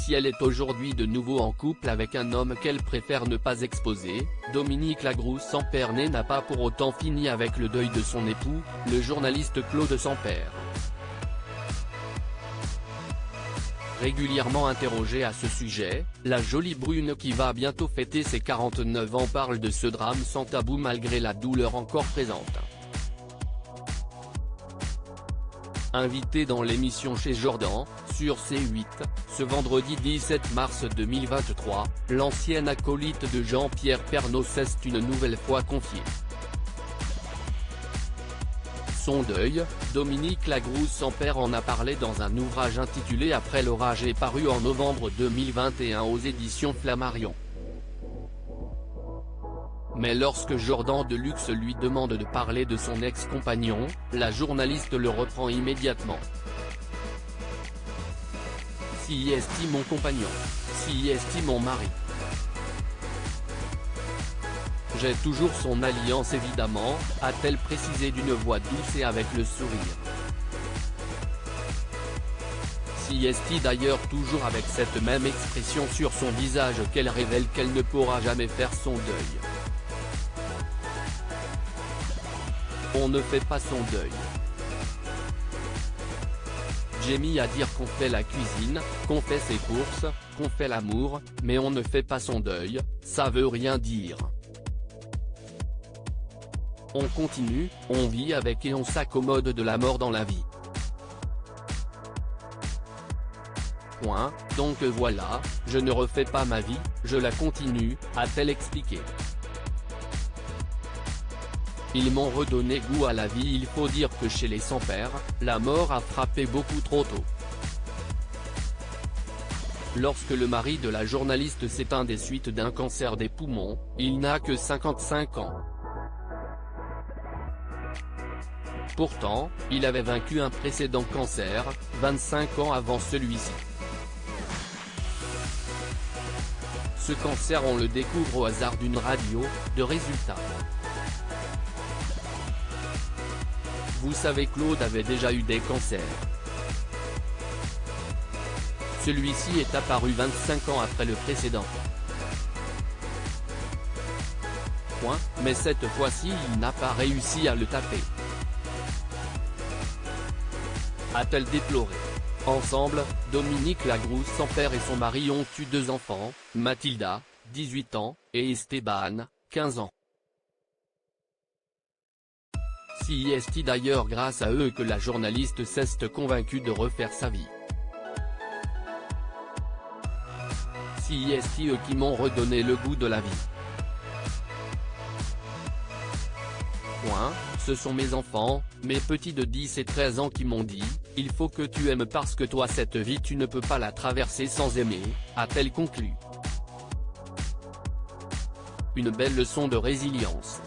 si elle est aujourd'hui de nouveau en couple avec un homme qu'elle préfère ne pas exposer, Dominique Lagrousse-Samperne n'a pas pour autant fini avec le deuil de son époux, le journaliste Claude Sampère. Régulièrement interrogée à ce sujet, la jolie brune qui va bientôt fêter ses 49 ans parle de ce drame sans tabou malgré la douleur encore présente. Invitée dans l'émission Chez Jordan, sur C8, ce vendredi 17 mars 2023, l'ancienne acolyte de Jean-Pierre Pernaut s'est une nouvelle fois confiée. Son deuil, Dominique Lagrousse-Samperne en a parlé dans un ouvrage intitulé Après l'orage et paru en novembre 2021 aux éditions Flammarion. Mais lorsque Jordan Deluxe lui demande de parler de son ex-compagnon, la journaliste le reprend immédiatement. Si est-il mon compagnon? Si est-il mon mari? J'ai toujours son alliance évidemment, a-t-elle précisé d'une voix douce et avec le sourire. Si est-il d'ailleurs toujours avec cette même expression sur son visage qu'elle révèle qu'elle ne pourra jamais faire son deuil. On ne fait pas son deuil. J'ai mis à dire qu'on fait la cuisine, qu'on fait ses courses, qu'on fait l'amour, mais on ne fait pas son deuil, ça veut rien dire. On continue, on vit avec et on s'accommode de la mort dans la vie. Point, donc voilà, je ne refais pas ma vie, je la continue, a-t-elle expliqué. Ils m'ont redonné goût à la vie. Il faut dire que chez les Sampère, la mort a frappé beaucoup trop tôt. Lorsque le mari de la journaliste s'éteint des suites d'un cancer des poumons, il n'a que 55 ans. Pourtant, il avait vaincu un précédent cancer, 25 ans avant celui-ci. Ce cancer on le découvre au hasard d'une radio, de résultats. Vous savez Claude avait déjà eu des cancers. Celui-ci est apparu 25 ans après le précédent. Point, mais cette fois-ci il n'a pas réussi à le taper. A-t-elle déploré. Ensemble, Dominique Lagrousse-Samperne et son mari ont eu 2 enfants, Mathilda, 18 ans, et Esteban, 15 ans. Si est-il d'ailleurs grâce à eux que la journaliste s'est convaincue de refaire sa vie. Si est-il eux qui m'ont redonné le goût de la vie. Point, ce sont mes enfants, mes petits de 10 et 13 ans qui m'ont dit, il faut que tu aimes parce que toi cette vie tu ne peux pas la traverser sans aimer, a-t-elle conclu. Une belle leçon de résilience.